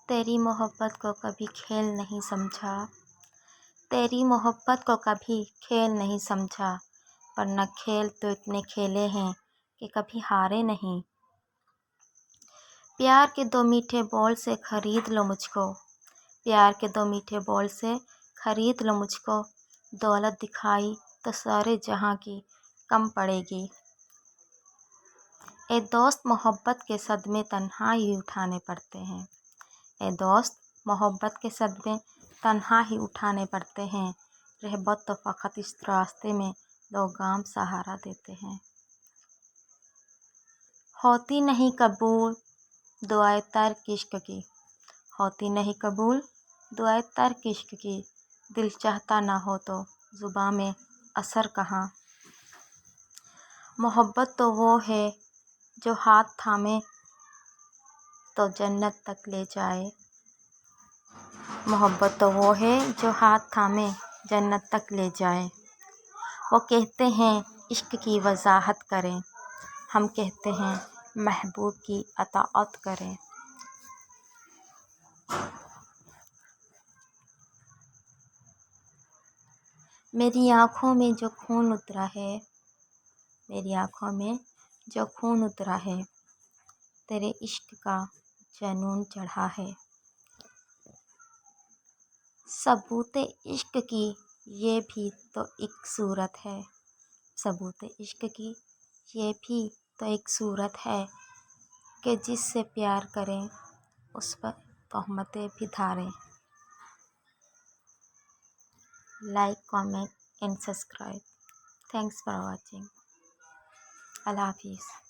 तेरी मोहब्बत को कभी खेल नहीं समझा, तेरी मोहब्बत को कभी खेल नहीं समझा, वरना खेल तो इतने खेले हैं कि कभी हारे नहीं। प्यार के दो मीठे बोल से खरीद लो मुझको, प्यार के दो मीठे बोल से खरीद लो मुझको, दौलत दिखाई तो सारे जहां की कम पड़ेगी। ए दोस्त मोहब्बत के सदमे तन्हा ही उठाने पड़ते हैं, ए दोस्त मोहब्बत के सदमे तन्हा ही उठाने पड़ते हैं। रहबत तो फ़कत इस रास्ते में दो गाम सहारा देते हैं। होती नहीं कबूल दुआए तर्क इश्क की, होती नहीं कबूल दुआए तर्क इश्क की, दिल चाहता ना हो तो ज़ुबां में असर कहाँ। मोहब्बत तो वो है जो हाथ थामे तो जन्नत तक ले जाए, मोहब्बत तो वो है जो हाथ थामे जन्नत तक ले जाए। वो कहते हैं इश्क की वजाहत करें, हम कहते हैं महबूब की अताअत करें। मेरी आँखों में जो खून उतरा है, मेरी आँखों में जो खून उतरा है, तेरे इश्क का जनून चढ़ा है। सबूत इश्क की ये भी तो एक सूरत है, सबूत इश्क की ये भी तो एक सूरत है कि जिससे प्यार करें उस पर तोहमतें भी धारें। Like, comment and subscribe. Thanks for watching. अल्लाह हाफिज़।